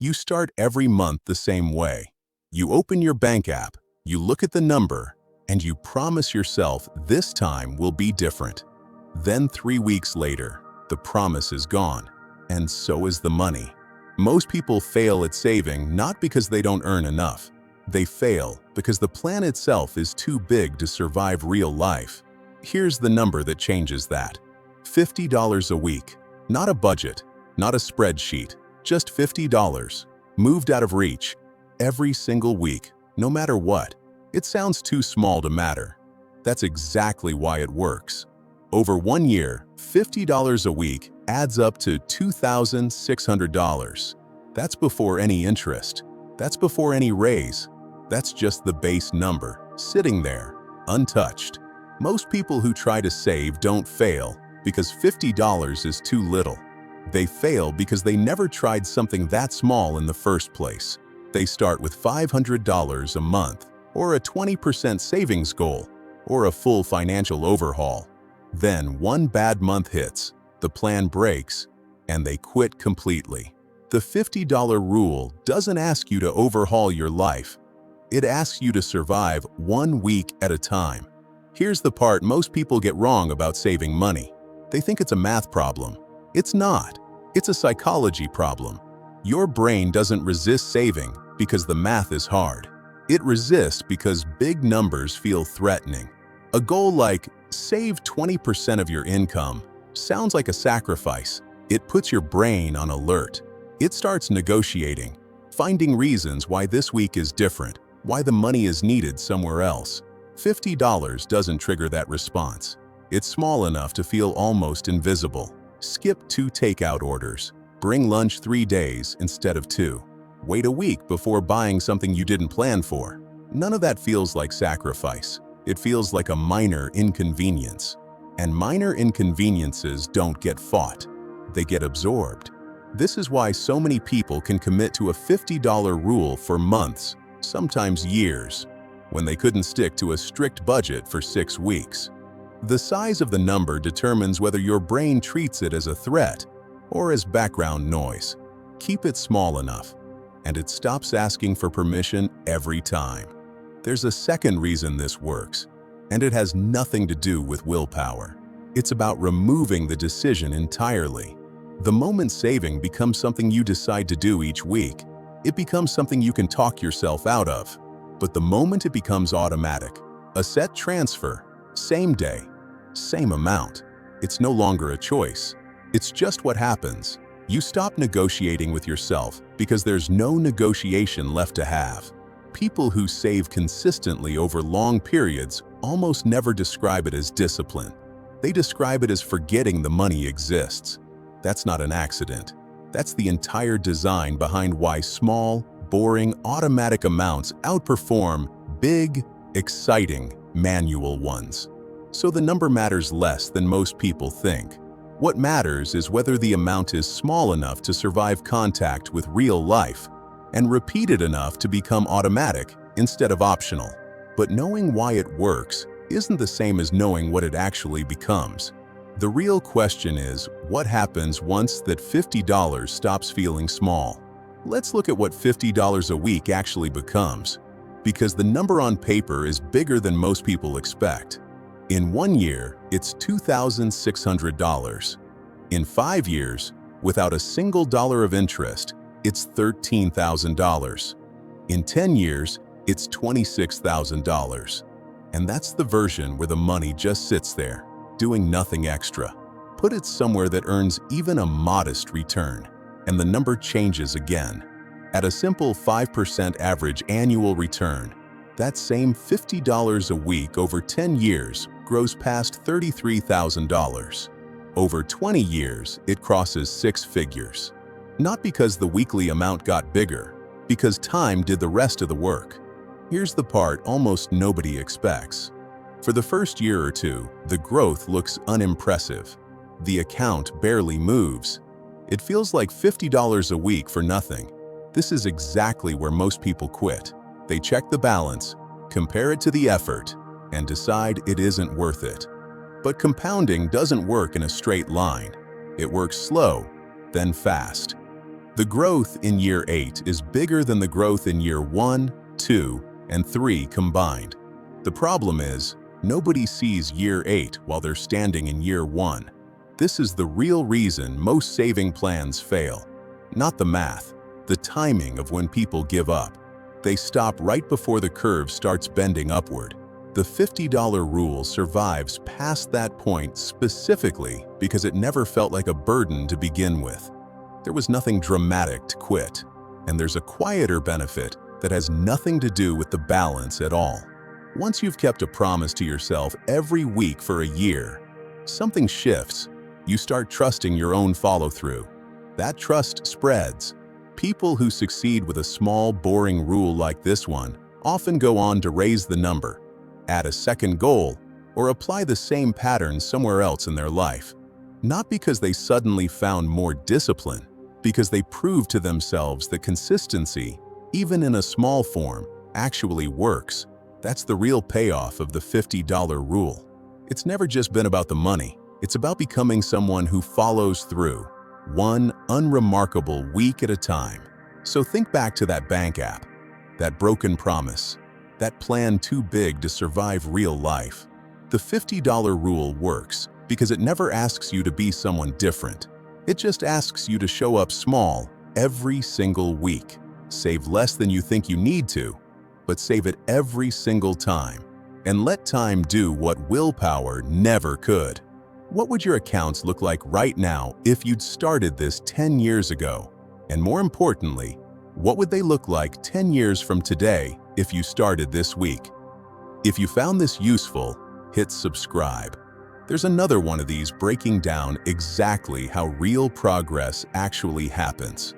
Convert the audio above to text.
You start every month the same way. You open your bank app, you look at the number, and you promise yourself this time will be different. Then 3 weeks later, the promise is gone, and so is the money. Most people fail at saving not because they don't earn enough. They fail because the plan itself is too big to survive real life. Here's the number that changes that. $50 a week. Not a budget, not a spreadsheet, just $50. Moved out of reach. Every single week, no matter what. It sounds too small to matter. That's exactly why it works. Over 1 year, $50 a week adds up to $2,600. That's before any interest. That's before any raise. That's just the base number, sitting there, untouched. Most people who try to save don't fail because $50 is too little. They fail because they never tried something that small in the first place. They start with $500 a month, or a 20% savings goal, or a full financial overhaul. Then one bad month hits, the plan breaks, and they quit completely. The $50 rule doesn't ask you to overhaul your life. It asks you to survive 1 week at a time. Here's the part most people get wrong about saving money. They think it's a math problem. It's not. It's a psychology problem. Your brain doesn't resist saving because the math is hard. It resists because big numbers feel threatening. A goal like save 20% of your income sounds like a sacrifice. It puts your brain on alert. It starts negotiating, finding reasons why this week is different, why the money is needed somewhere else. $50 doesn't trigger that response. It's small enough to feel almost invisible. Skip 2 takeout orders. Bring lunch 3 days instead of 2. Wait a week before buying something you didn't plan for. None of that feels like sacrifice. It feels like a minor inconvenience. And minor inconveniences don't get fought. They get absorbed. This is why so many people can commit to a $50 rule for months, sometimes years, when they couldn't stick to a strict budget for 6 weeks. The size of the number determines whether your brain treats it as a threat or as background noise. Keep it small enough, and it stops asking for permission every time. There's a second reason this works, and it has nothing to do with willpower. It's about removing the decision entirely. The moment saving becomes something you decide to do each week, it becomes something you can talk yourself out of. But the moment it becomes automatic, a set transfer, same day, same amount, it's no longer a choice. It's just what happens. You stop negotiating with yourself because there's no negotiation left to have. People who save consistently over long periods almost never describe it as discipline. They describe it as forgetting the money exists. That's not an accident. That's the entire design behind why small, boring, automatic amounts outperform big, exciting, manual ones. So the number matters less than most people think. What matters is whether the amount is small enough to survive contact with real life and repeated enough to become automatic instead of optional. But knowing why it works isn't the same as knowing what it actually becomes. The real question is, what happens once that $50 stops feeling small? Let's look at what $50 a week actually becomes, because the number on paper is bigger than most people expect. In 1 year, it's $2,600. In 5 years, without a single dollar of interest, it's $13,000. In 10 years, it's $26,000. And that's the version where the money just sits there, doing nothing extra. Put it somewhere that earns even a modest return, and the number changes again. At a simple 5% average annual return, that same $50 a week over 10 years grows past $33,000. Over 20 years, it crosses 6 figures. Not because the weekly amount got bigger, because time did the rest of the work. Here's the part almost nobody expects. For the first year or two, the growth looks unimpressive. The account barely moves. It feels like $50 a week for nothing. This is exactly where most people quit. They check the balance, compare it to the effort, and decide it isn't worth it. But compounding doesn't work in a straight line. It works slow, then fast. The growth in year 8 is bigger than the growth in year 1, 2, and 3 combined. The problem is, nobody sees year 8 while they're standing in year 1. This is the real reason most saving plans fail. Not the math, the timing of when people give up. They stop right before the curve starts bending upward. The $50 rule survives past that point specifically because it never felt like a burden to begin with. There was nothing dramatic to quit, and there's a quieter benefit that has nothing to do with the balance at all. Once you've kept a promise to yourself every week for a year, something shifts. You start trusting your own follow-through. That trust spreads. People who succeed with a small, boring rule like this one often go on to raise the number, add a second goal, or apply the same pattern somewhere else in their life. Not because they suddenly found more discipline, because they proved to themselves that consistency, even in a small form, actually works. That's the real payoff of the $50 rule. It's never just been about the money. It's about becoming someone who follows through, one unremarkable week at a time. So think back to that bank app, that broken promise, that plan too big to survive real life. The $50 rule works because it never asks you to be someone different. It just asks you to show up small every single week. Save less than you think you need to, but save it every single time. And let time do what willpower never could. What would your accounts look like right now if you'd started this 10 years ago? And more importantly, what would they look like 10 years from today if you started this week? If you found this useful, hit subscribe. There's another one of these breaking down exactly how real progress actually happens.